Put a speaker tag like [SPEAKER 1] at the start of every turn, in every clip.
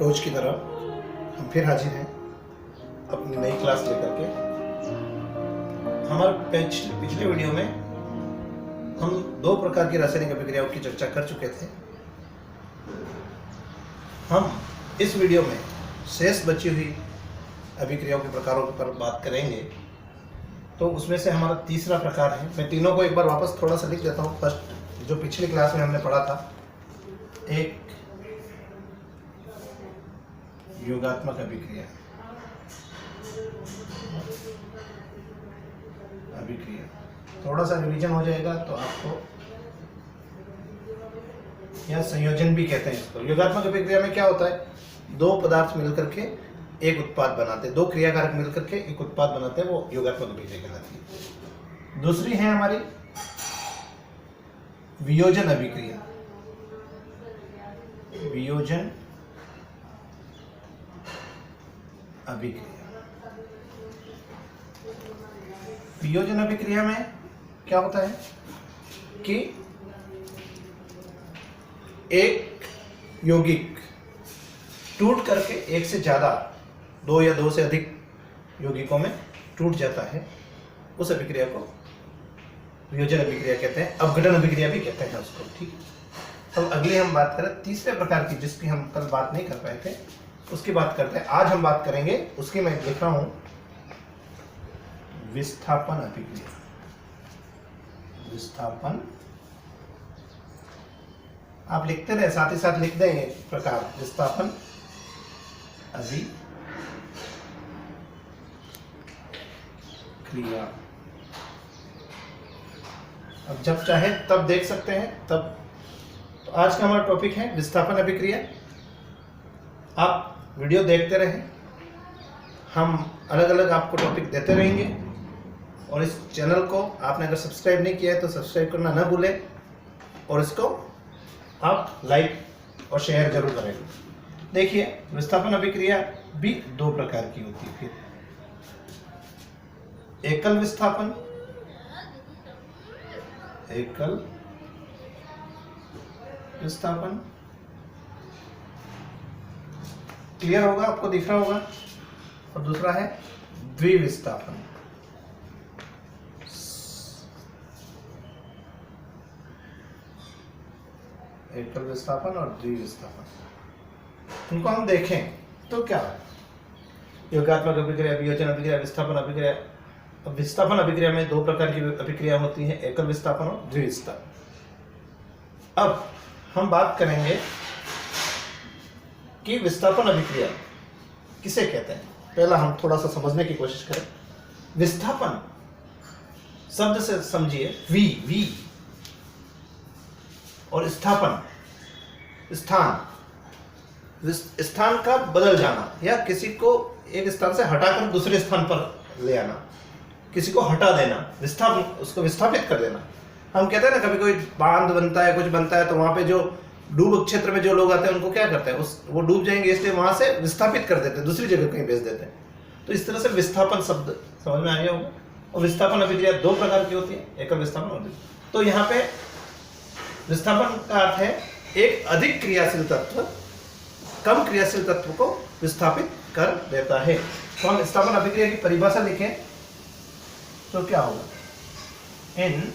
[SPEAKER 1] रोज की तरह हम फिर हाजिर हैं अपनी नई क्लास लेकर के। हमारे पिछले वीडियो में हम दो प्रकार की रासायनिक अभिक्रियाओं की चर्चा कर चुके थे। हम इस वीडियो में शेष बची हुई अभिक्रियाओं के प्रकारों पर बात करेंगे। तो उसमें से हमारा तीसरा प्रकार है, मैं तीनों को एक बार वापस थोड़ा सा लिख देता हूँ। फर्स्ट जो पिछली क्लास में हमने पढ़ा था, एक योगात्मक अभिक्रिया थोड़ा सा रिवीजन हो जाएगा तो आपको, या संयोजन भी कहते हैं इसको। योगात्मक अभिक्रिया में क्या होता है, दो पदार्थ मिलकर के एक उत्पाद बनाते हैं, दो क्रियाकारक मिलकर के एक उत्पाद बनाते हैं, वो योगात्मक अभिक्रिया कहलाती है। दूसरी है हमारी वियोजन अभिक्रिया। वियोजन अभिक्रिया, वियोजन अभिक्रिया में क्या होता है कि एक यौगिक टूट करके एक से ज्यादा, दो या दो से अधिक यौगिकों में टूट जाता है, उस अभिक्रिया को वियोजन अभिक्रिया कहते हैं। अपघटन अभिक्रिया भी कहते हैं उसको। ठीक, तो अगली हम बात करें तीसरे प्रकार की, जिसकी हम कल बात नहीं कर पाए थे, उसकी बात करते हैं। आज हम बात करेंगे उसकी, मैं लिख रहा हूं, विस्थापन अभिक्रिया। विस्थापन आप लिखते रहे, साथ ही साथ लिख देंगे प्रकार, विस्थापन अभिक्रिया। अब जब चाहे तब देख सकते हैं तब। तो आज का हमारा टॉपिक है विस्थापन अभिक्रिया। आप वीडियो देखते रहें, हम अलग अलग आपको टॉपिक देते रहेंगे। और इस चैनल को आपने अगर सब्सक्राइब नहीं किया है तो सब्सक्राइब करना ना भूलें, और इसको आप लाइक और शेयर जरूर करें। देखिए, विस्थापन अभिक्रिया भी दो प्रकार की होती है। फिर एकल विस्थापन, एकल विस्थापन क्लियर होगा, आपको दिख रहा होगा। और दूसरा है द्विविस्थापन। एकल विस्थापन और द्विविस्थापन, इनको हम देखें तो क्या है। योगात्मक अभिक्रिया, वियोजन अभिक्रिया, विस्थापन अभिक्रिया। अब विस्थापन अभिक्रिया में दो प्रकार की अभिक्रिया होती है, एकल विस्थापन और द्विविस्थापन। अब हम बात करेंगे कि विस्थापन अभिक्रिया किसे कहते हैं। पहला हम थोड़ा सा समझने की कोशिश करें। विस्थापन शब्द से समझिए, वी और स्थापन, स्थान का बदल जाना, या किसी को एक स्थान से हटाकर दूसरे स्थान पर ले आना, किसी को हटा देना, विस्थापन, उसको विस्थापित कर देना। हम कहते हैं ना, कभी कोई बांध बनता है, कुछ बनता है, तो वहां पे जो डूब क्षेत्र में जो लोग आते हैं उनको क्या करते हैं, वो डूब जाएंगे, इसलिए वहां से विस्थापित कर देते हैं, दूसरी जगह कहीं भेज देते हैं। तो इस तरह से विस्थापन शब्द समझ में आ गया होगा। और विस्थापन अभिक्रिया दो प्रकार की होती है, एकल विस्थापन और द्विविस्थापन। तो यहाँ पे विस्थापन का अर्थ है एक अधिक क्रियाशील तत्व कम क्रियाशील तत्व को विस्थापित कर देता है। तो हम विस्थापन अभिक्रिया की परिभाषा लिखें तो क्या होगा, इन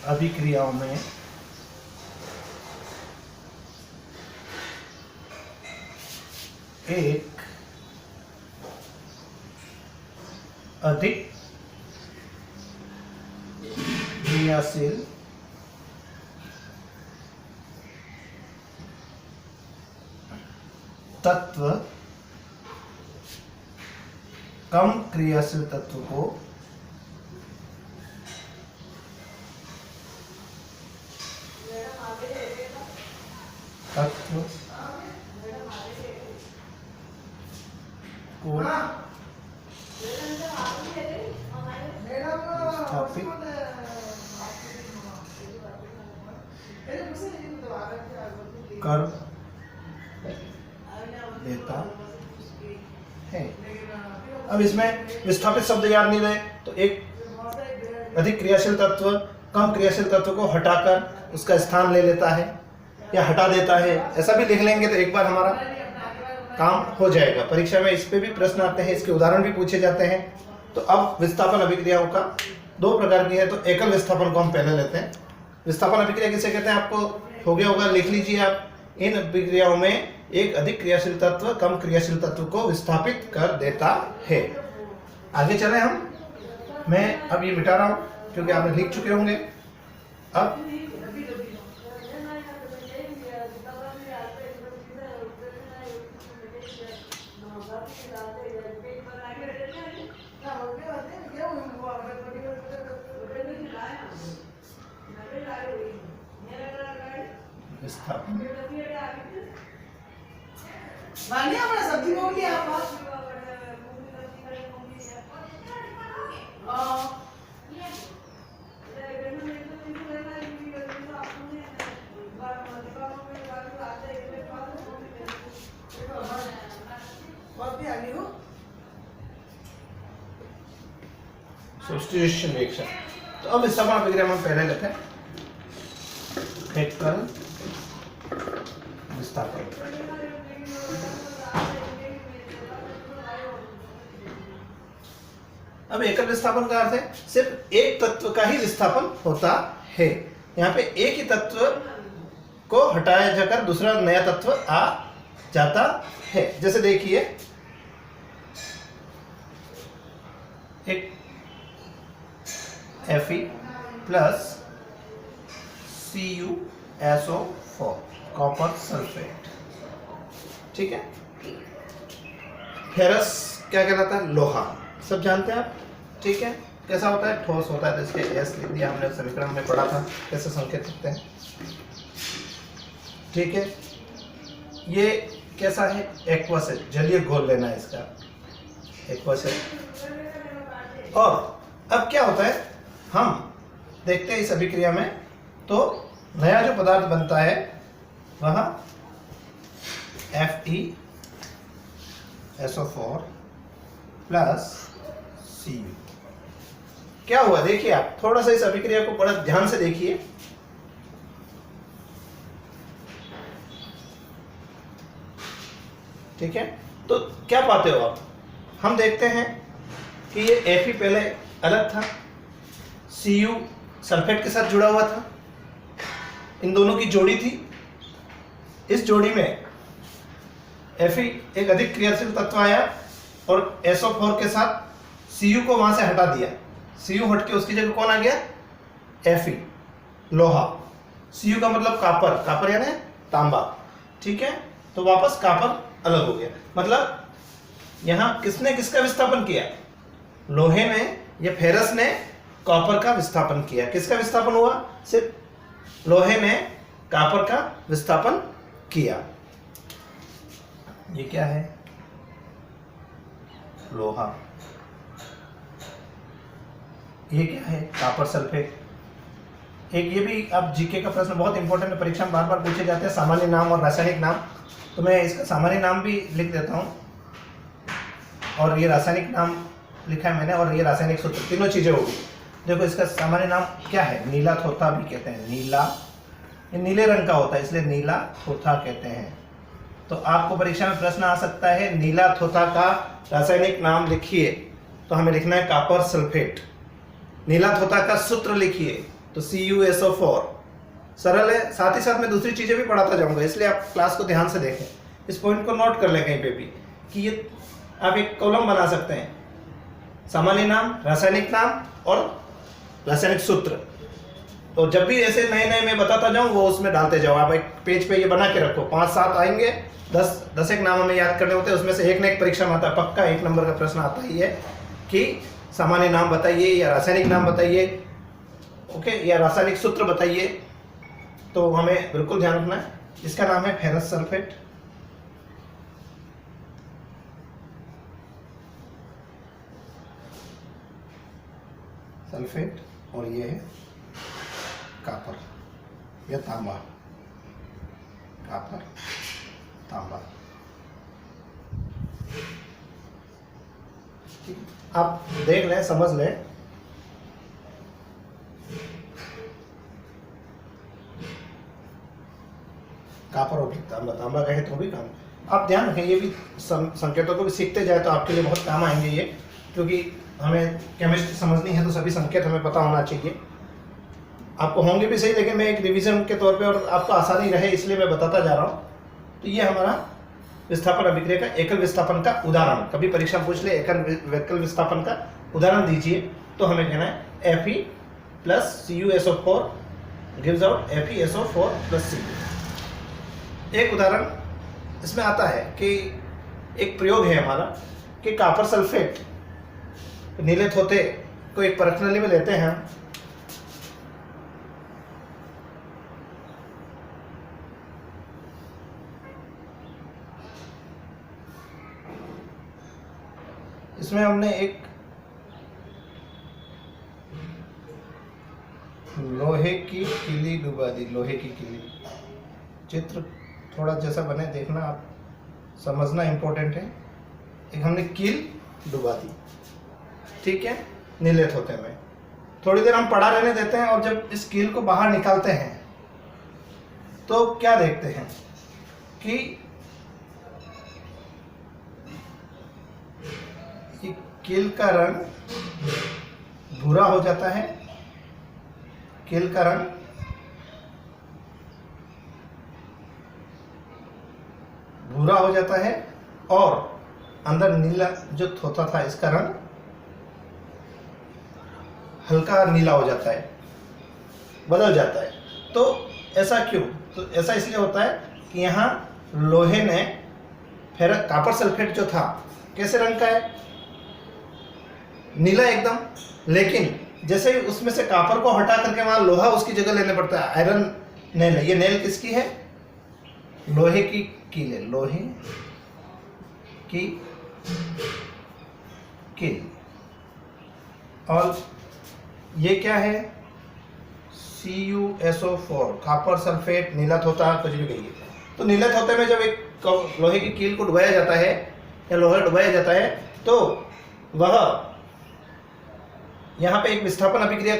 [SPEAKER 1] अभिक्रियाओं में एक अधिक क्रियाशील तत्व कम क्रियाशील तत्व को विस्थापित कर देता है। अब इसमें विस्थापित शब्द याद नहीं रहे तो एक अधिक क्रियाशील तत्व कम क्रियाशील तत्व को हटाकर उसका स्थान ले लेता है, या हटा देता है, ऐसा भी लिख लेंगे तो एक बार हमारा काम हो जाएगा। परीक्षा में इस पे भी प्रश्न आते हैं, इसके उदाहरण भी पूछे जाते हैं। तो अब विस्थापन अभिक्रियाओं का दो प्रकार की है। तो एकल विस्थापन को हम पहले लेते हैं। विस्थापन अभिक्रिया किसे कहते हैं, आपको हो गया होगा, लिख लीजिए आप। इन अभिक्रियाओं में एक अधिक क्रियाशील तत्व कम क्रियाशील तत्व को विस्थापित कर देता है। आगे चले हम। मैं अब ये मिटा रहा हूं क्योंकि आपने लिख चुके होंगे। अब विस्थापन
[SPEAKER 2] सब्जी बोल लिया
[SPEAKER 1] सब्स्टिट्यूशन रिएक्शन। तो अब विस्थापन अभिक्रिया हम पहले लेते हैं। एकल विस्थापन। अब एकल विस्थापन का अर्थ है सिर्फ एक तत्व का ही विस्थापन होता है। यहाँ पे एक ही तत्व को हटाया जाकर दूसरा नया तत्व आ जाता है। जैसे देखिए, एक Fe plus CuSO4 copper sulphate, ठीक है। फेरस क्या कहलाता है, लोहा, सब जानते हैं आप, ठीक है। कैसा होता है, ठोस होता है। तो इसके एस लिख दिया हमने, समीकरण में पढ़ा था कैसे संकेत करते हैं, ठीक है। ये कैसा है, एक्वस है, जलीय घोल लेना है इसका, एक्वस है। और अब क्या होता है, हम देखते हैं इस अभिक्रिया में, तो नया जो पदार्थ बनता है वह FeSO4 प्लस Cu। क्या हुआ देखिए, आप थोड़ा सा इस अभिक्रिया को बड़ा ध्यान से देखिए। ठीक है, तो क्या पाते हो आप, हम देखते हैं कि ये Fe पहले अलग था, Cu सल्फेट के साथ जुड़ा हुआ था, इन दोनों की जोड़ी थी। इस जोड़ी में Fe एक अधिक क्रियाशील तत्व आया और SO4 के साथ Cu को वहां से हटा दिया। Cu हट के उसकी जगह कौन आ गया, Fe, लोहा। Cu का मतलब कापर, कापर यानी तांबा, ठीक है। तो वापस कापर अलग हो गया। मतलब यहां किसने किसका विस्थापन किया, लोहे ने या फेरस ने कॉपर का विस्थापन किया। किसका विस्थापन हुआ, सिर्फ लोहे ने कॉपर का विस्थापन किया। ये क्या है, लोहा। ये क्या है, कॉपर सल्फेट। एक ये भी आप जीके का प्रश्न बहुत इंपॉर्टेंट है, परीक्षा में बार बार पूछे जाते हैं, सामान्य नाम और रासायनिक नाम। तो मैं इसका सामान्य नाम भी लिख देता हूँ, और ये रासायनिक नाम लिखा है मैंने, और ये रासायनिक सूत्र, तीनों चीजें होगी। देखो इसका सामान्य नाम क्या है, नीला थोथा भी कहते हैं, नीला, ये नीले रंग का होता है इसलिए नीला थोथा कहते हैं। तो आपको परीक्षा में प्रश्न आ सकता है, नीला थोथा का रासायनिक नाम लिखिए, तो हमें लिखना है कॉपर सल्फेट। नीला थोथा का सूत्र लिखिए, तो CuSO4। सरल है, साथ ही साथ मैं दूसरी चीजें भी पढ़ाता जाऊंगा, इसलिए आप क्लास को ध्यान से देखें। इस पॉइंट को नोट कर लें कहीं पे भी, कि ये आप एक कॉलम बना सकते हैं, सामान्य नाम, रासायनिक नाम और रासायनिक सूत्र। तो जब भी ऐसे नए नए मैं बताता जाऊं, वो उसमें डालते जाओ। आप एक पेज पे ये बना के रखो, 5-7 आएंगे, 10 एक नाम हमें याद करने होते हैं, उसमें से एक न एक परीक्षा में आता है, पक्का 1 नंबर का प्रश्न आता ही है कि सामान्य नाम बताइए या रासायनिक नाम बताइए, ओके, या रासायनिक सूत्र बताइए। तो हमें बिल्कुल ध्यान रखना है। इसका नाम है फेरस सल्फेट, सल्फेट, और ये है कॉपर या तांबा, कॉपर तांबा। आप देख लें, समझ लें। कापर और तांबा, तांबा कहे तो भी काम। आप ध्यान रखें, ये भी संकेतों को भी सीखते जाए तो आपके लिए बहुत काम आएंगे ये, क्योंकि हमें केमिस्ट्री समझनी है तो सभी संकेत हमें पता होना चाहिए। आपको होंगे भी सही, लेकिन मैं एक रिवीजन के तौर पे और आपको आसानी रहे इसलिए मैं बताता जा रहा हूँ। तो ये हमारा विस्थापन अभिक्रिया का एकल विस्थापन का उदाहरण, कभी परीक्षा पूछ ले एकल विस्थापन का उदाहरण दीजिए, तो हमें कहना है Fe plus CuSO4 gives out FeSO4 plus Cu। एक उदाहरण इसमें आता है कि एक प्रयोग है हमारा कि कॉपर सल्फेट नीले थोते को एक परख नली में लेते हैं, इसमें हमने एक लोहे की किली डुबा दी, लोहे की किली। चित्र थोड़ा जैसा बने देखना, आप समझना इम्पोर्टेंट है। एक हमने कील डुबा दी, ठीक है, नीले थोते में। थोड़ी देर हम पड़ा रहने देते हैं और जब इस कील को बाहर निकालते हैं तो क्या देखते हैं कि कील का रंग भूरा हो जाता है, कील का रंग भूरा हो जाता है और अंदर नीला जो थोता था इसका रंग हल्का नीला हो जाता है, बदल जाता है। तो ऐसा क्यों? तो ऐसा इसलिए होता है कि यहाँ लोहे ने फिर कॉपर सल्फेट जो था कैसे रंग का है, नीला एकदम, लेकिन जैसे ही उसमें से कॉपर को हटा करके वहां लोहा उसकी जगह लेने पड़ता है, आयरन नेल है। ये नेल किसकी है? लोहे की कील है, लोहे की कील। और ये क्या है? CuSO4, कॉपर सल्फेट, नीला थोता, कुछ भी कहिए। तो नीले थोते में जब एक लोहे की कील को डुबाया जाता है या लोहा डुबाया जाता है तो वह यहाँ पे एक विस्थापन अभिक्रिया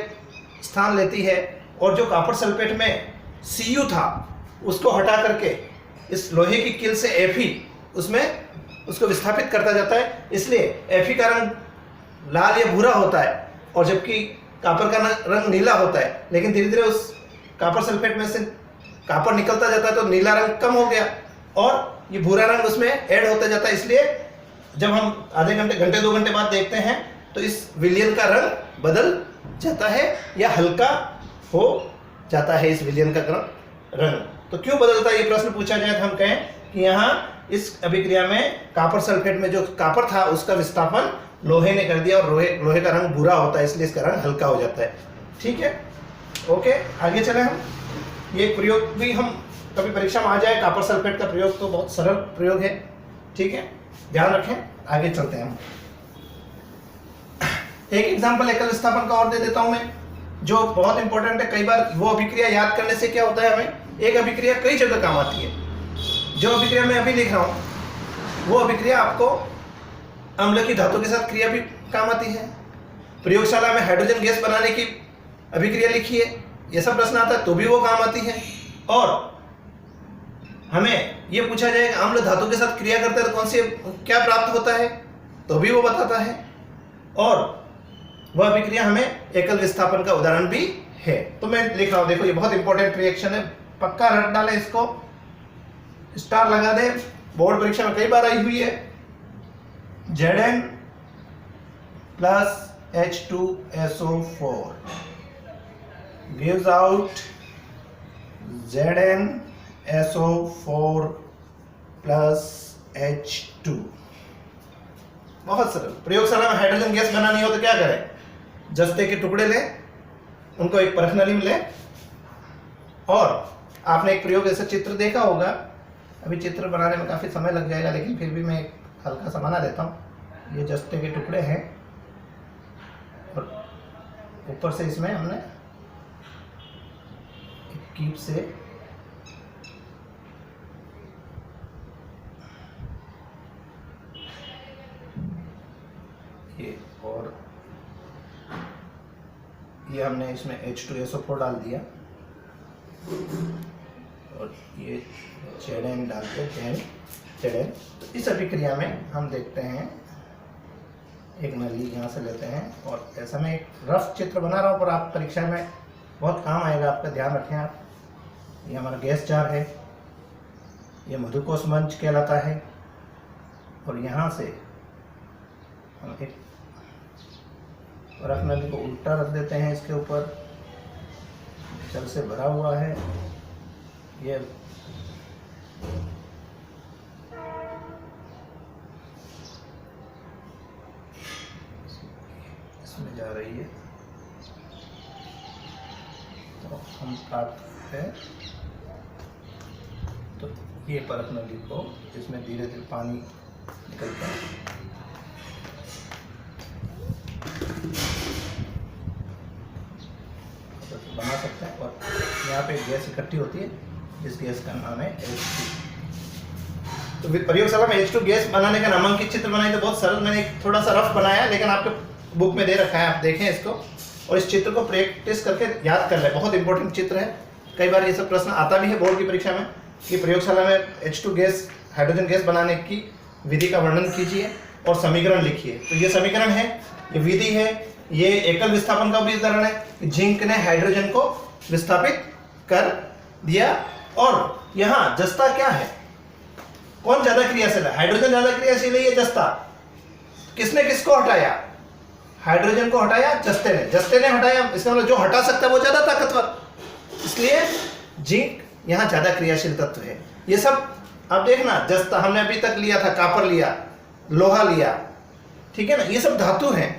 [SPEAKER 1] स्थान लेती है और जो कॉपर सल्फेट में Cu था उसको हटा करके इस लोहे की कील से Fe उसमें उसको विस्थापित करता जाता है। इसलिए Fe का रंग लाल या भूरा होता है और जबकि कॉपर का रंग नीला होता है। लेकिन धीरे धीरे उस कॉपर सल्फेट में से कॉपर निकलता जाता है तो नीला रंग कम हो गया और ये भूरा रंग उसमें ऐड होता जाता है। इसलिए जब हम आधे घंटे 2 घंटे बाद देखते हैं तो इस विलयन का रंग बदल जाता है या हल्का हो जाता है इस विलयन का रंग। तो क्यों बदलता है ये प्रश्न पूछा जाए तो हम कहें कि यहाँ इस अभिक्रिया में कॉपर सल्फेट में जो कॉपर था उसका विस्थापन लोहे ने कर दिया और लोहे का रंग भूरा होता है, इसलिए इसका रंग हल्का हो जाता है। ठीक है, ओके, आगे चले हम। ये प्रयोग भी हम कभी परीक्षा में आ जाए, कॉपर सल्फेट का प्रयोग तो बहुत सरल प्रयोग है, ठीक है, ध्यान रखें। आगे चलते हैं हम। एक एग्जांपल एकल विस्थापन का और दे देता हूं मैं, जो बहुत इंपॉर्टेंट है। कई बार वो अभिक्रिया याद करने से क्या होता है, हमें एक अभिक्रिया कई जगह काम आती है। जो अभिक्रिया मैं अभी लिख रहा हूं वो अभिक्रिया आपको अम्ल की धातु के साथ क्रिया भी काम आती है। प्रयोगशाला में हाइड्रोजन गैस बनाने की अभिक्रिया लिखी है, ये सब प्रश्न आता है तो भी वो काम आती है। और हमें ये पूछा जाएगा अम्ल धातु के साथ क्रिया करता है तो कौन सी क्या प्राप्त होता है, तो भी वो बताता है। और वह अभिक्रिया हमें एकल विस्थापन का उदाहरण भी है। तो मैं लिख रहा हूं, देखो ये बहुत इंपॉर्टेंट रिएक्शन है, पक्का रट डाले इसको, स्टार लगा दे, बोर्ड परीक्षा में कई बार आई हुई है। Zn plus H2SO4 gives out ZnSO4 plus H2। बहुत सरल। प्रयोगशाला में हाइड्रोजन गैस बनानी हो तो क्या करें? जस्ते के टुकड़े लें, उनको एक परख नली में लें, और आपने एक प्रयोग ऐसा चित्र देखा होगा। अभी चित्र बनाने में काफ़ी समय लग जाएगा, लेकिन फिर भी मैं एक हल्का सा बना देता हूँ। ये जस्ते के टुकड़े हैं और ऊपर से इसमें हमने एक कीप से ये, और ये हमने इसमें H2SO4 डाल दिया और ये Zn डालते हैं Zn। तो इस अभिक्रिया में हम देखते हैं एक नली यहाँ से लेते हैं और ऐसा मैं एक रफ चित्र बना रहा हूँ पर आप परीक्षा में बहुत काम आएगा, आपका ध्यान रखें आप। ये हमारा गैस जार है, ये मधुकोष मंच कहलाता है और यहाँ से हम एक रफ नली को उल्टा रख देते हैं, इसके ऊपर जल से भरा हुआ है। ये इसमें जा रही है, तो हम काटते हैं तो ये परत नली को इसमें धीरे धीरे पानी निकलता है। बना सकते हैं और यहाँ पे गैस इकट्ठी होती है, इस गैस का नाम है H2। तो प्रयोगशाला में H2 गैस बनाने का नामांकित चित्र बनाए तो बहुत सरल, मैंने थोड़ा सा रफ बनाया लेकिन आपके बुक में दे रखा है, आप देखें इसको और इस चित्र को प्रैक्टिस करके याद कर लें। बहुत इंपॉर्टेंट चित्र है, कई बार ये सब प्रश्न आता भी है बोर्ड की परीक्षा में कि प्रयोगशाला में H2 गैस हाइड्रोजन गैस बनाने की विधि का वर्णन कीजिए और समीकरण लिखिए। तो ये समीकरण है, ये विधि है, ये एकल विस्थापन का भी उदाहरण है। जिंक ने हाइड्रोजन को विस्थापित कर दिया और यहाँ जस्ता क्या है, कौन ज्यादा क्रियाशील है, हाइड्रोजन ज्यादा क्रियाशील है या जस्ता। किसने किसको हटाया, हाइड्रोजन को हटाया जस्ते ने हटाया, इसका मतलब जो हटा सकता है वो ज्यादा ताकतवर, इसलिए जिंक यहाँ ज्यादा क्रियाशील तत्व है। ये सब आप देखना, जस्ता हमने अभी तक लिया था, कापर लिया, लोहा लिया, ठीक है ना, ये सब धातु हैं,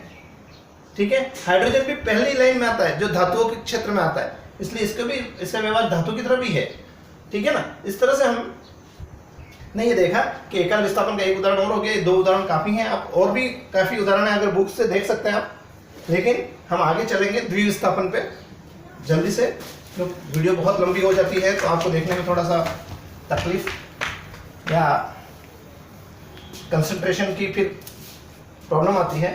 [SPEAKER 1] ठीक है। हाइड्रोजन भी पहली लाइन में आता है जो धातुओं के क्षेत्र में आता है, इसलिए इसका भी इसका व्यवहार धातु की तरफ भी है, ठीक है ना। इस तरह से हमने ये देखा कि एकल विस्थापन का एक उदाहरण और हो गया, दो उदाहरण काफी हैं, आप और भी काफी उदाहरण है, अगर बुक से देख सकते हैं आप। लेकिन हम आगे चलेंगे द्विविस्थापन पे जल्दी से, जो वीडियो बहुत लंबी हो जाती है तो आपको देखने में थोड़ा सा तकलीफ या कंसंट्रेशन की फिर प्रॉब्लम आती है।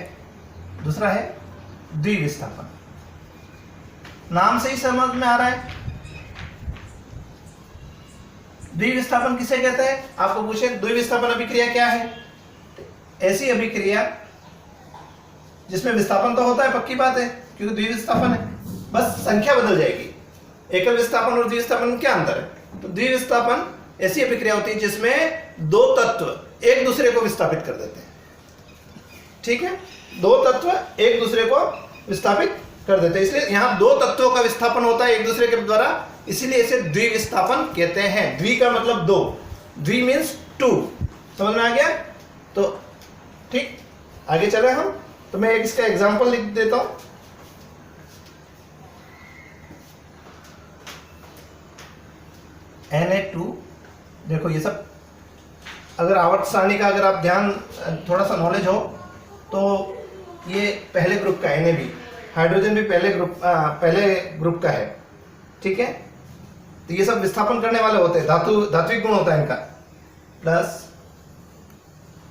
[SPEAKER 1] दूसरा है द्विविस्थापन, नाम से ही समझ में आ रहा है। द्विविस्थापन किसे कहते हैं, आपको पूछे द्विविस्थापन अभिक्रिया क्या है, ऐसी अभिक्रिया जिसमें विस्थापन तो होता है, पक्की बात है क्योंकि द्विविस्थापन है, बस संख्या बदल जाएगी। एकल विस्थापन और द्विविस्थापन में क्या अंतर है, तो द्विविस्थापन ऐसी अभिक्रिया होती है जिसमें दो तत्व एक दूसरे को विस्थापित कर देते हैं, ठीक है, दो तत्व एक दूसरे को विस्थापित कर देते हैं, इसलिए यहां दो तत्वों का विस्थापन होता है एक दूसरे के द्वारा, इसीलिए इसे द्विविस्थापन कहते हैं। द्वि का मतलब दो, द्वि मीन्स टू, समझ में आ गया। तो ठीक, आगे चले हम, तो मैं एक इसका एग्जांपल लिख देता हूं। Na2, देखो ये सब अगर आवर्त सारणी का अगर आप ध्यान थोड़ा सा नॉलेज हो तो ये पहले ग्रुप का Na भी, हाइड्रोजन भी पहले ग्रुप का है, ठीक है। तो ये सब विस्थापन करने वाले होते हैं, धात्विक गुण होता है इनका, plus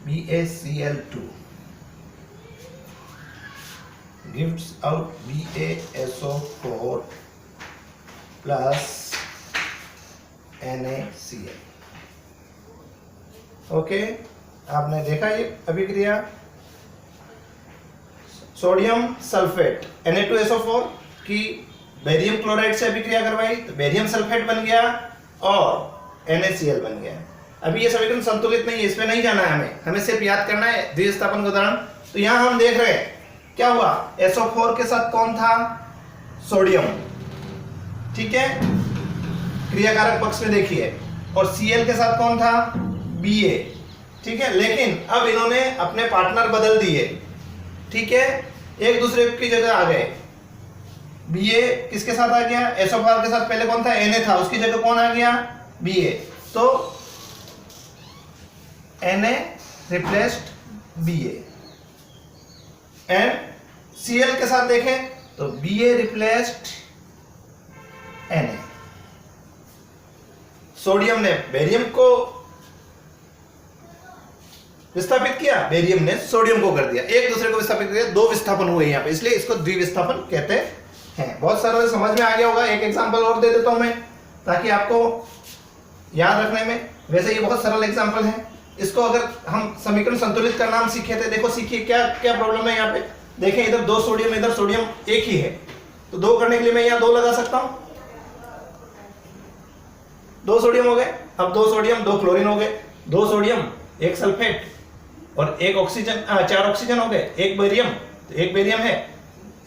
[SPEAKER 1] BaCl2 gives out BaSO4 plus NaCl। Okay, आपने देखा ये अभिक्रिया। सोडियम सल्फेट Na2SO4 की बेरियम क्लोराइड से अभिक्रिया करवाई तो बेरियम सल्फेट बन गया और NaCl बन गया। अभी ये समीकरण संतुलित नहीं है, इसमें नहीं जाना है, हमें सिर्फ याद करना है द्विविस्थापन का उदाहरण। तो यहां हम देख रहे हैं क्या हुआ, SO4 के साथ कौन था, सोडियम, ठीक है, क्रियाकारक पक्ष में देखिए, और Cl के साथ कौन था, Ba, ठीक है। लेकिन अब इन्होंने अपने पार्टनर बदल दिए, ठीक है, एक दूसरे की जगह आ गए। Ba किसके साथ आ गया, SO4 के साथ पहले कौन था, Na था, उसकी जगह कौन आ गया, Ba, तो Na replaced Ba and Cl के साथ देखें तो Ba रिप्लेस्ड Na। सोडियम ने बेरियम को विस्थापित किया, बेरियम ने सोडियम को कर दिया, एक दूसरे को विस्थापित किया, दो विस्थापन हुए यहाँ पे, इसलिए इसको द्विविस्थापन कहते हैं। बहुत सरल समझ में आ गया होगा। एक एग्जांपल और दे देता हूं मैं ताकि आपको याद रखने में। वैसे ये बहुत सरल एग्जांपल है। इसको अगर हम समीकरण संतुलित करना हम सीखे थे, देखो सीखिए क्या क्या प्रॉब्लम है यहाँ पे। देखें इधर 2 सोडियम, इधर सोडियम एक ही है, तो 2 करने के लिए मैं यहाँ 2 लगा सकता हूँ। 2 सोडियम हो गए, अब 2 सोडियम 2 क्लोरीन हो गए, 2 सोडियम 1 सल्फेट और 1 ऑक्सीजन, 4 ऑक्सीजन हो गए, 1 बेरियम, तो 1 बेरियम है,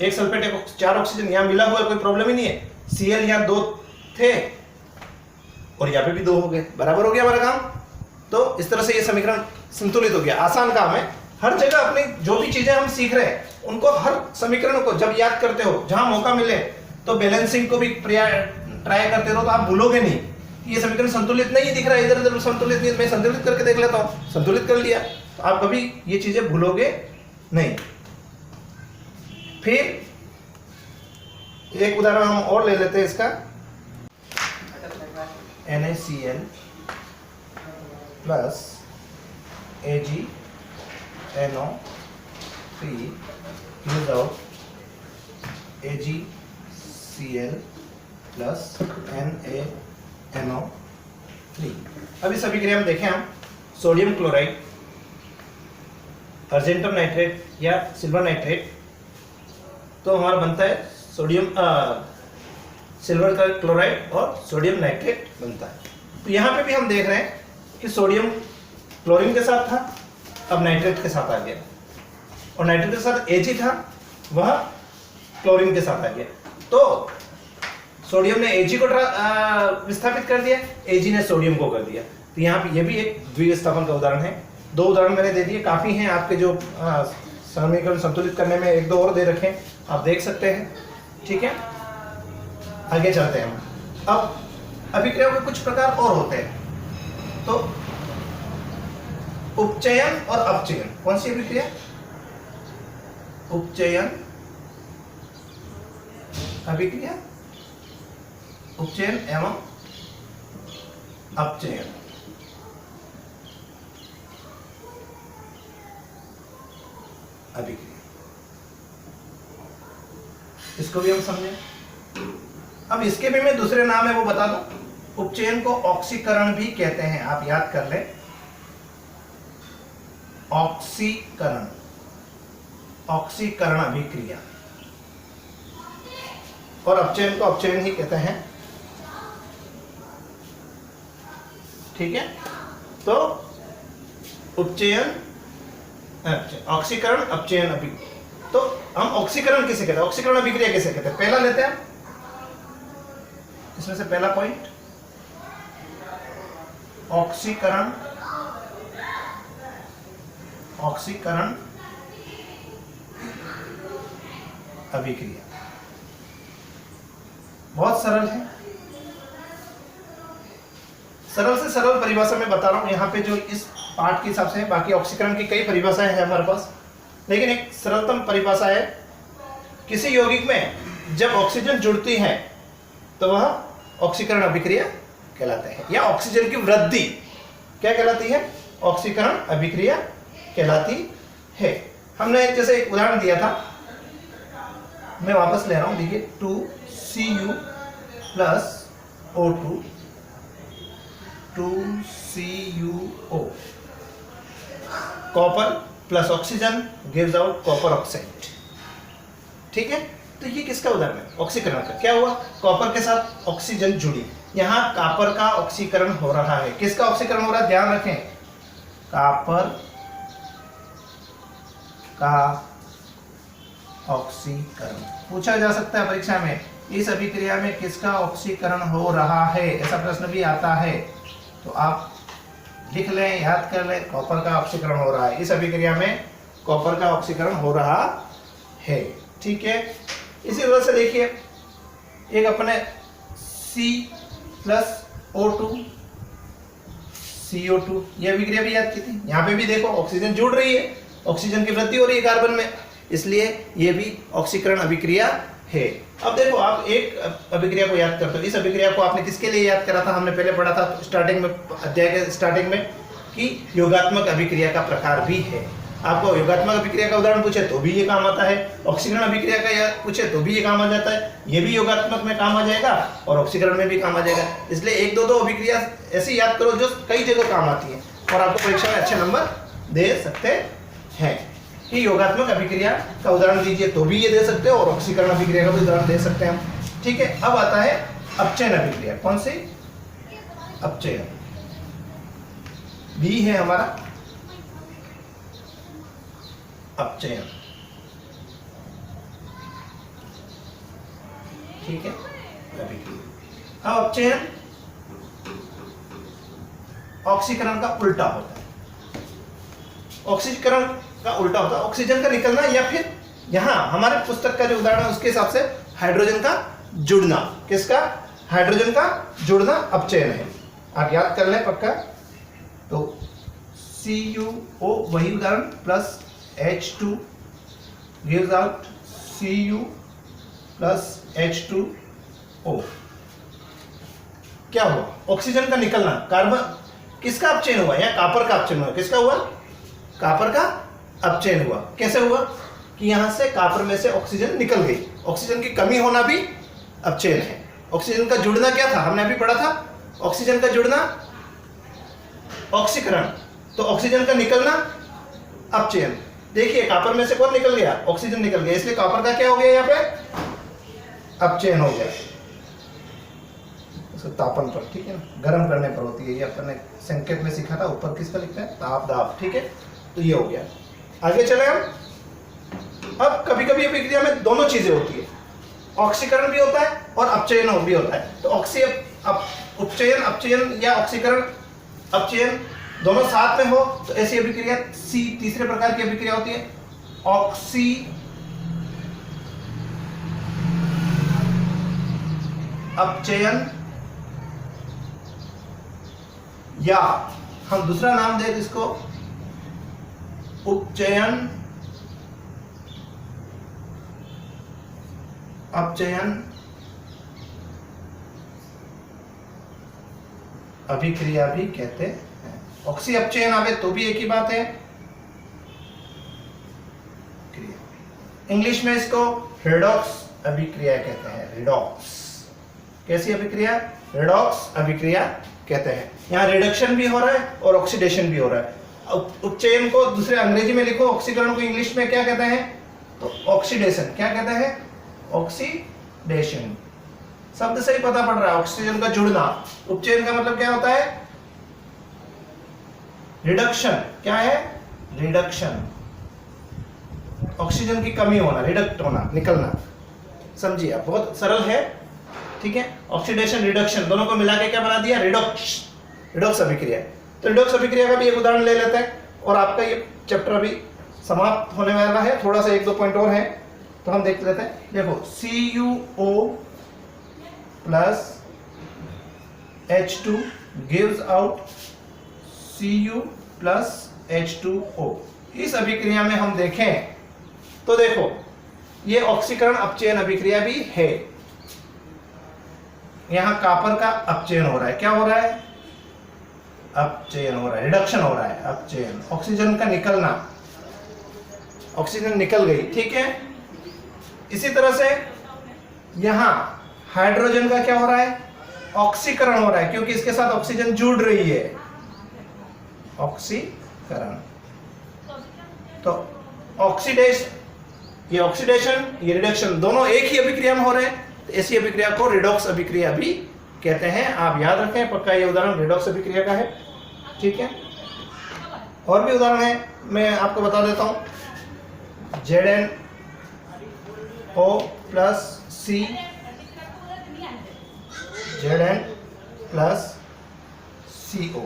[SPEAKER 1] 1 सल्फेट 4 ऑक्सीजन यहाँ मिला हुआ है, कोई प्रॉब्लम ही नहीं है। Cl यहाँ 2 थे और यहाँ पे भी 2 हो गए, बराबर हो गया हमारा काम। तो इस तरह से ये समीकरण संतुलित हो गया। आसान काम है। हर जगह अपनी जो भी चीजें हम सीख रहे हैं उनको, हर समीकरण को जब याद करते हो, जहां मौका मिले तो बैलेंसिंग को भी ट्राई करते रहो, तो आप भूलोगे नहीं। ये समीकरण संतुलित नहीं दिख रहा है, इधर उधर संतुलित नहीं, मैं संतुलित करके देख लेता हूं, संतुलित कर लिया, तो आप कभी ये चीजें भूलोगे नहीं। फिर एक उदाहरण हम और ले लेते हैं इसका। NaCl plus AgNO3 gives out AgCl plus NaNO3। अभी सभी क्रिया में देखें हम, सोडियम क्लोराइड, अर्जेंटम नाइट्रेट या सिल्वर नाइट्रेट, तो हमारा बनता है सोडियम सिल्वर का क्लोराइड और सोडियम नाइट्रेट बनता है। तो यहाँ पे भी हम देख रहे हैं कि सोडियम क्लोरीन के साथ था, अब नाइट्रेट के साथ आ गया, और नाइट्रेट के साथ Ag था, वह क्लोरीन के साथ आ गया। तो सोडियम ने Ag को विस्थापित कर दिया, Ag ने सोडियम को कर दिया। तो यहाँ पे ये भी एक द्विविस्थापन का उदाहरण है। 2 उदाहरण मैंने दे दिए, काफी हैं आपके जो समीकरण संतुलित करने में। 1-2 और दे रखे हैं, आप देख सकते हैं। ठीक है, आगे चलते हैं हम। अब अभिक्रियाओं के कुछ प्रकार और होते हैं। तो उपचयन और अपचयन, कौन सी अभिक्रिया? उपचयन अभिक्रिया, उपचयन एवं अपचयन। अभिक्रिया, इसको भी हम समझें। अब इसके भी मैं दूसरे नाम है वो बता दूं। उपचयन को ऑक्सीकरण भी कहते हैं, आप याद कर लें, ऑक्सीकरण, ऑक्सीकरण अभिक्रिया। और अपचयन को अपचयन ही कहते हैं। ठीक है, तो उपचयन, ऑक्सीकरण, अपचयन अभिक्रिया। तो हम ऑक्सीकरण किसे कहते हैं, ऑक्सीकरण अभिक्रिया किसे कहते हैं? पहला लेते हैं इसमें से पहला पॉइंट, ऑक्सीकरण, ऑक्सीकरण अभिक्रिया। बहुत सरल है, सरल से सरल परिभाषा में बता रहा हूं यहाँ पे जो इस पाठ के हिसाब से है। बाकी ऑक्सीकरण की कई परिभाषाएं हैं हमारे पास, लेकिन एक सरलतम परिभाषा है, किसी यौगिक में जब ऑक्सीजन जुड़ती है तो वह ऑक्सीकरण अभिक्रिया कहलाते हैं, या ऑक्सीजन की वृद्धि क्या कहलाती है? ऑक्सीकरण अभिक्रिया कहलाती है। हमने जैसे एक उदाहरण दिया था, मैं वापस ले रहा हूं, देखिए 2Cu plus O2, 2CuO, copper plus oxygen gives out copper oxide. ठीक है, तो ये किसका उदाहरण है? ऑक्सीकरण का। क्या हुआ? कॉपर के साथ ऑक्सीजन जुड़ी, यहाँ कॉपर का ऑक्सीकरण हो रहा है। किसका ऑक्सीकरण हो रहा है? ध्यान रखें, कॉपर का ऑक्सीकरण पूछा जा सकता है परीक्षा में। इस अभिक्रिया में किसका ऑक्सीकरण हो रहा है, ऐसा प्रश्न भी आता है, तो आप लिख लें, याद कर लें, कॉपर का ऑक्सीकरण हो रहा है। इस अभिक्रिया में कॉपर का ऑक्सीकरण हो रहा है। ठीक है, इसी वजह से देखिए, एक अपने C+O2 CO2 ये अभिक्रिया भी याद की थी। यहाँ पे भी देखो ऑक्सीजन जुड़ रही है, ऑक्सीजन की वृद्धि हो रही है कार्बन में, इसलिए ये भी ऑक्सीकरण अभिक्रिया है। अब देखो, आप एक अभिक्रिया को याद करते हो। इस अभिक्रिया को आपने किसके लिए याद करा था? हमने पहले पढ़ा था स्टार्टिंग में, अध्याय के स्टार्टिंग में, कि योगात्मक अभिक्रिया का प्रकार भी है। आपको योगात्मक अभिक्रिया का उदाहरण पूछे तो भी ये काम आता है, ऑक्सीकरण अभिक्रिया का या पूछे तो भी ये काम आ जाता है, ये भी योगात्मक में काम आ जाएगा और ऑक्सीकरण में भी काम आ जाएगा। इसलिए एक दो अभिक्रिया ऐसी याद करो जो कई जगह काम आती है और आपको परीक्षा में अच्छे नंबर दे सकते हैं। कि योगात्मक अभिक्रिया का उदाहरण दीजिए तो भी ये दे सकते हो और ऑक्सीकरण अभिक्रिया का भी उदाहरण दे सकते हैं हम। ठीक है, अब आता है अपचयन अभिक्रिया। कौन सी? अपचयन। बी है हमारा अपचयन। ठीक है, अभिक्रिया। अब अपचयन ऑक्सीकरण का उल्टा होता है। ऑक्सीकरण का उल्टा होता है ऑक्सीजन का निकलना या फिर यहां हमारे पुस्तक का जो उदाहरण है उसके हिसाब से हाइड्रोजन का जुड़ना। किसका? हाइड्रोजन का जुड़ना अपचयन है। आप याद कर लें पक्का। तो CuO वही उदाहरण plus H2 gives out Cu plus H2O। क्या हुआ? ऑक्सीजन का निकलना। कार्बन किसका अपचयन हुआ? या कापर का अपचयन हुआ। किसका हुआ? कापर का अपचयन हुआ। कैसे हुआ? कि यहां से कापर में से ऑक्सीजन निकल गई। ऑक्सीजन की कमी होना भी अपचयन है। ऑक्सीजन का जुड़ना क्या था? हमने अभी पढ़ा था। ऑक्सीजन का जुड़ना ऑक्सीकरण, तो ऑक्सीजन का निकलना अपचयन। देखिए कापर में से कौन निकल गया? ऑक्सीजन निकल गया, इसलिए कापर का क्या हो गया? यहाँ पे अपचयन हो गया। इसको तापन पर, ठीक है ना, गर्म करने पर होती है। ये अपन ने संकेत में सीखा था। ऊपर किसका लिखता है? ताप दाब। ठीक है, तो ये हो गया। आगे चले हम। अब कभी कभी अभिक्रिया में दोनों चीजें होती है, ऑक्सीकरण भी होता है और अपचयन भी होता है। तो उपचयन, अपचयन या ऑक्सीकरण अपचयन दोनों साथ में हो तो ऐसी अभिक्रिया सी तीसरे प्रकार की अभिक्रिया होती है, ऑक्सी अपचयन, या हम दूसरा नाम दें इसको उपचयन अपचयन अभिक्रिया भी कहते हैं। ऑक्सी अपचयन आवे तो भी एक ही बात है। इंग्लिश में इसको रिडॉक्स अभिक्रिया कहते हैं। रिडॉक्स कैसी अभिक्रिया? रिडॉक्स अभिक्रिया कहते हैं। यहाँ रिडक्शन भी हो रहा है और ऑक्सीडेशन भी हो रहा है। उपचयन को दूसरे अंग्रेजी में लिखो, ऑक्सीकरण को इंग्लिश में क्या कहते हैं? तो ऑक्सीडेशन। क्या कहते हैं? ऑक्सीडेशन। शब्द से ही पता पड़ रहा है, ऑक्सीजन का जुड़ना। उपचयन का मतलब क्या होता है? रिडक्शन। क्या है? रिडक्शन। ऑक्सीजन की कमी होना, रिडक्ट होना, निकलना। समझिए आप, बहुत सरल है। ठीक है, ऑक्सीडेशन रिडक्शन दोनों को मिला के क्या बना दिया? रिडॉक्स अभिक्रिया। तो रिडॉक्स अभिक्रिया का भी एक उदाहरण ले लेते हैं और आपका ये चैप्टर अभी समाप्त होने वाला है। थोड़ा सा एक दो पॉइंट और है तो हम देख लेते हैं। देखो CuO plus H2 gives out Cu plus H2O। इस अभिक्रिया में हम देखें तो देखो ये ऑक्सीकरण अपचयन अभिक्रिया भी है। यहां कापर का अपचयन हो रहा है। क्या हो रहा है? अपचयन हो रहा है, रिडक्शन हो रहा है, अपचयन। ऑक्सीजन का निकलना, ऑक्सीजन निकल गई। ठीक है, इसी तरह से यहां हाइड्रोजन का क्या हो रहा है? ऑक्सीकरण हो रहा है, क्योंकि इसके साथ ऑक्सीजन जुड़ रही है। ऑक्सीकरण। तो ऑक्सीडेशन, ये ऑक्सीडेशन, ये रिडक्शन दोनों एक ही अभिक्रिया में हो रहे हैं। तो ऐसी अभिक्रिया को रिडॉक्स अभिक्रिया भी कहते हैं। आप याद रखें पक्का, ये उदाहरण रिडॉक्स अभिक्रिया का है। ठीक है, और भी उदाहरण है, मैं आपको बता देता हूं। ZnO plus C, Zn plus CO।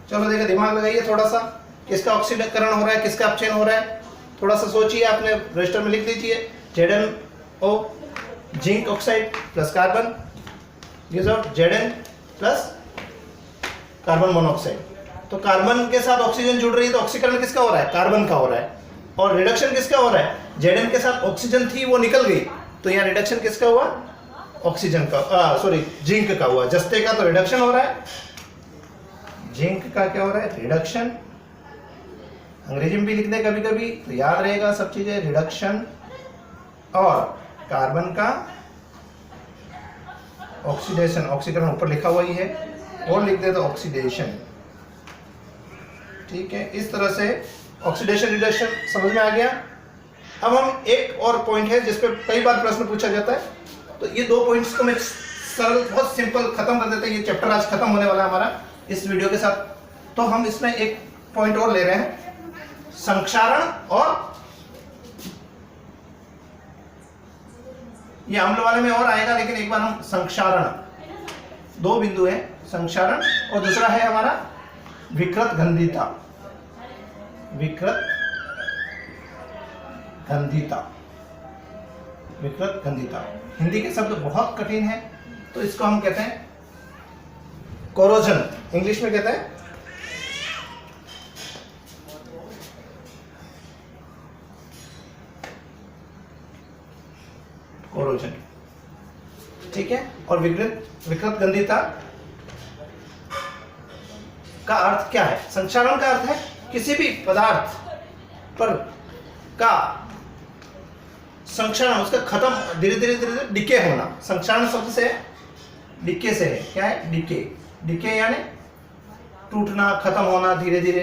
[SPEAKER 1] चलो देखिए, दिमाग लगाइए थोड़ा सा, किसका ऑक्सीकरण हो रहा है, किसका अपचयन हो रहा है, थोड़ा सा सोचिए। आपने रजिस्टर में लिख लीजिए। ZnO zinc oxide plus carbon gives out Zn plus carbon monoxide. तो कार्बन के साथ ऑक्सीजन जुड़ रही है तो ऑक्सीकरण किसका हो रहा है? कार्बन का हो रहा है। और रिडक्शन किसका हो रहा है? Zn के साथ ऑक्सीजन थी, वो निकल गई, तो यहाँ रिडक्शन किसका हुआ? ऑक्सीजन का, सॉरी जिंक का हुआ। जस्ते का तो रिडक्शन हो रहा है, जिंक का क्या हो रहा है? रिडक्शन। अंग्रेजी में भी लिख दें कभी कभी तो याद रहेगा सब चीजें। रिडक्शन और कार्बन का ऑक्सीडेशन, ऑक्सीकरण ऊपर लिखा हुआ ही है, और लिख दे तो ऑक्सीडेशन। ठीक है, इस तरह से ऑक्सीडेशन रिडक्शन समझ में आ गया। अब हम एक और पॉइंट है जिस पे कई बार प्रश्न पूछा जाता है, तो ये 2 पॉइंट्स को मैं सरल बहुत सिंपल खत्म कर देते हैं। ये चैप्टर आज खत्म होने वाला है हमारा इस वीडियो के साथ। तो हम इसमें एक पॉइंट और ले रहे हैं, संक्षारण। और ये अम्ल वाले में और आएगा, लेकिन एक बार हम संक्षारण, 2 बिंदु है, संक्षारण और दूसरा है हमारा विकृत गंधिता। विकृत गंधिता, विकृत गंधिता। हिंदी के शब्द बहुत कठिन है, तो इसको हम कहते हैं कोरोजन, इंग्लिश में कहते हैं कोरोजन। ठीक है, और विकृत गंधिता का अर्थ क्या है? संक्षारण का अर्थ है किसी भी पदार्थ पर का संक्षारण, उसका खत्म, धीरे धीरे डिके होना। संक्षारण शब्द से डिके से है, क्या है? डिके। डिके यानी टूटना, खत्म होना धीरे धीरे,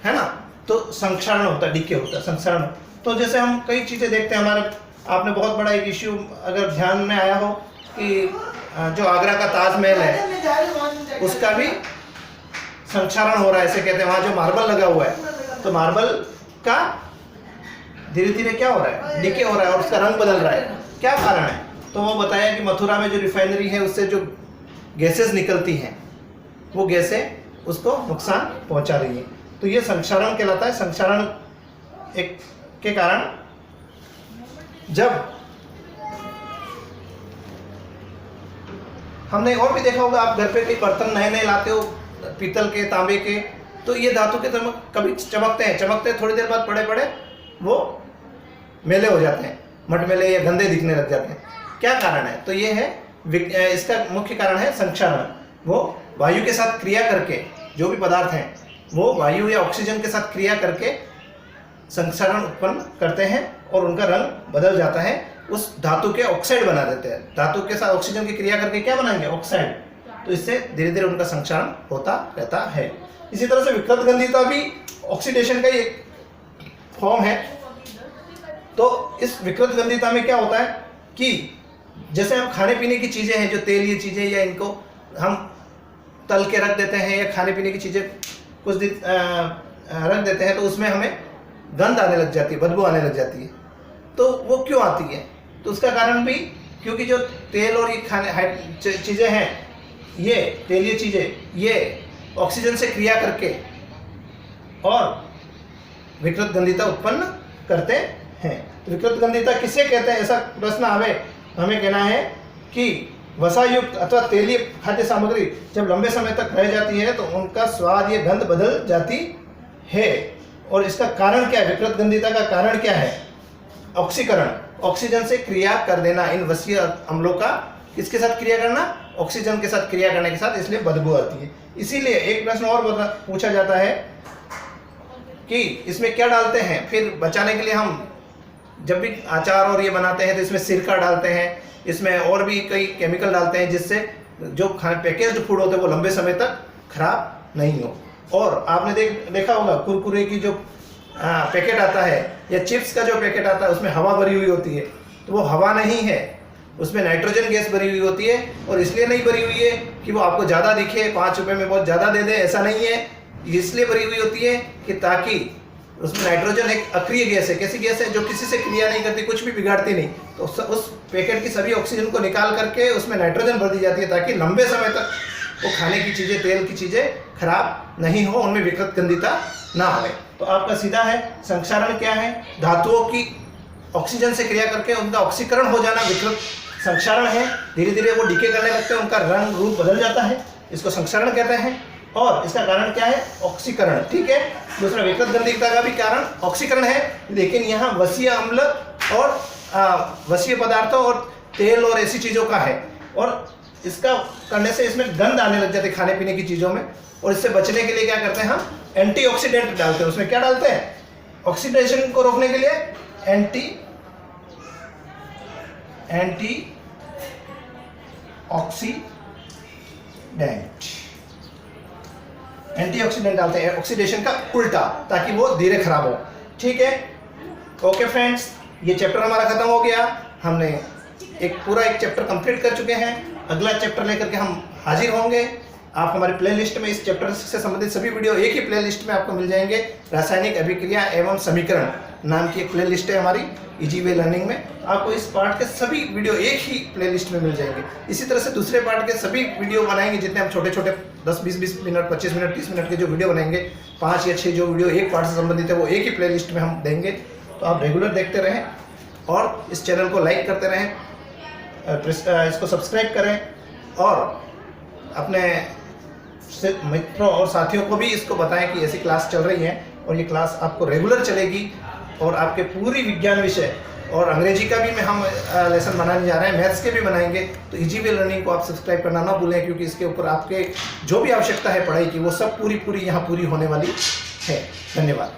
[SPEAKER 1] है ना? तो संक्षारण होता है, डिके होता है, संक्षारण। तो जैसे हम कई चीजें देखते हैं हमारे, आपने बहुत बड़ा एक इश्यू अगर ध्यान में आया हो कि जो आगरा का ताजमहल है उसका भी संक्षारण हो रहा है, ऐसे कहते हैं। वहां जो मार्बल लगा हुआ है, तो मार्बल का धीरे धीरे क्या हो रहा है? डिके हो रहा है और उसका रंग बदल रहा है। क्या कारण है? तो वो बताया कि मथुरा में जो रिफाइनरी है उससे जो गैसेस निकलती हैं, वो गैसें उसको नुकसान पहुंचा रही है। तो ये संक्षारण कहलाता है। संक्षारण एक के कारण जब हमने और भी देखा होगा, आप घर पे कई बर्तन नए नए लाते हो, पीतल के, तांबे के, तो ये धातु के कभी चमकते हैं, थोड़ी देर बाद पड़े पड़े वो मेले हो जाते हैं, मटमेले या गंदे दिखने लग जाते हैं। क्या कारण है? तो ये है, इसका मुख्य कारण है संक्षारण। वो वायु के साथ क्रिया करके, जो भी पदार्थ हैं वो वायु या ऑक्सीजन के साथ क्रिया करके संक्षारण उत्पन्न करते हैं और उनका रंग बदल जाता है, उस धातु के ऑक्साइड बना देते हैं। धातु के साथ ऑक्सीजन की क्रिया करके क्या बनाएंगे? ऑक्साइड। तो इससे धीरे धीरे उनका संक्षारण होता रहता है। इसी तरह से विकृत गंधिता भी ऑक्सीडेशन का ही एक फॉर्म है। तो इस विकृत गंधिता में क्या होता है कि जैसे हम खाने पीने की चीजें हैं, जो तेलीय चीजें, या इनको हम तल के रख देते हैं, या खाने पीने की चीजें कुछ दिन रख देते हैं, तो उसमें हमें गंध आने लग जाती है, बदबू आने लग जाती है। तो वो क्यों आती है? तो उसका कारण भी, क्योंकि जो तेल और ये खाने चीजें हैं, ये तेलीय चीजें, ये ऑक्सीजन से क्रिया करके और विकृत गंधिता उत्पन्न करते हैं। तो विकृत गंधिता किसे कहते हैं? ऐसा प्रश्न हमें कहना है कि वसायुक्त अथवा तेलीय खाद्य सामग्री जब लंबे समय तक रह जाती है तो उनका स्वाद, ये गंध बदल जाती है। और इसका कारण क्या है? विकृत गंधिता का कारण क्या है? ऑक्सीकरण, ऑक्सीजन से क्रिया कर देना। इन वसीय अम्लों का किसके साथ क्रिया करना? ऑक्सीजन के साथ क्रिया करने के साथ, इसलिए बदबू आती है। इसीलिए एक प्रश्न और पूछा जाता है कि इसमें क्या डालते हैं? फिर बचाने के लिए हम जब भी अचार और ये बनाते हैं तो इसमें सिरका डालते हैं, इसमें और भी कई केमिकल डालते हैं, जिससे जो पैकेज्ड फूड होते हैं वो लंबे समय तक खराब नहीं हो। और आपने देखा होगा कुरकुरे की जो पैकेट आता है, या चिप्स का जो पैकेट आता है, उसमें हवा भरी हुई होती है। तो वो हवा नहीं है, उसमें नाइट्रोजन गैस भरी हुई होती है। और इसलिए नहीं भरी हुई है कि वो आपको ज़्यादा दिखे, 5 रुपये में बहुत ज़्यादा दे दे, ऐसा नहीं है। इसलिए भरी हुई होती है कि ताकि उसमें नाइट्रोजन एक अक्रिय गैस है, कैसी गैस है जो किसी से क्रिया नहीं करती, कुछ भी बिगाड़ती नहीं। तो उस पैकेट की सभी ऑक्सीजन को निकाल करके उसमें नाइट्रोजन भर दी जाती है, ताकि लंबे समय तक वो खाने की चीज़ें, तेल की चीज़ें खराब नहीं हो, उनमें विकृत गंधिता ना आए। तो आपका सीधा है, संक्षारण क्या है? धातुओं की ऑक्सीजन से क्रिया करके उनका ऑक्सीकरण हो जाना विकृत संक्षारण है। धीरे धीरे वो डिके करने लगते हैं, उनका रंग रूप बदल जाता है, इसको संक्षारण कहते हैं। और इसका कारण क्या है? ऑक्सीकरण। ठीक है, दूसरा विकृत गंधिता का भी कारण ऑक्सीकरण है, लेकिन यहाँ वसीय अम्ल और वसीय पदार्थों और तेल और ऐसी चीज़ों का है। और इसका करने से इसमें गंध आने लग जाती है खाने पीने की चीज़ों में, और इससे बचने के लिए क्या करते हैं? हम एंटीऑक्सीडेंट डालते हैं। उसमें क्या डालते हैं? ऑक्सीडेशन को रोकने के लिए एंटीऑक्सीडेंट डालते हैं, ऑक्सीडेशन का उल्टा, ताकि वो धीरे खराब हो। ठीक है, ओके फ्रेंड्स, ये चैप्टर हमारा खत्म हो गया। हमने एक चैप्टर कंप्लीट कर चुके हैं। अगला चैप्टर लेकर के हम हाजिर होंगे। आप हमारी प्लेलिस्ट में इस चैप्टर से संबंधित सभी वीडियो एक ही प्लेलिस्ट में आपको मिल जाएंगे। रासायनिक अभिक्रिया एवं समीकरण नाम की एक प्लेलिस्ट है हमारी इजी वे लर्निंग में। आपको इस पार्ट के सभी वीडियो एक ही प्लेलिस्ट में मिल जाएंगे। इसी तरह से दूसरे पार्ट के सभी वीडियो बनाएंगे, जितने हम छोटे छोटे 10-20 मिनट, 25 मिनट, 30 मिनट के जो वीडियो बनाएंगे, 5 या 6 जो वीडियो एक पार्ट से संबंधित है वो एक ही प्लेलिस्ट में हम देंगे। तो आप रेगुलर देखते रहें और इस चैनल को लाइक करते रहें, इसको सब्सक्राइब करें और अपने मित्रों और साथियों को भी इसको बताएं कि ऐसी क्लास चल रही है और ये क्लास आपको रेगुलर चलेगी और आपके पूरी विज्ञान विषय और अंग्रेजी का भी हम लेसन बनाने जा रहे हैं, मैथ्स के भी बनाएंगे। तो इजी वे लर्निंग को आप सब्सक्राइब करना ना भूलें, क्योंकि इसके ऊपर आपके जो भी आवश्यकता है पढ़ाई की वो सब पूरी यहाँ पूरी होने वाली है। धन्यवाद।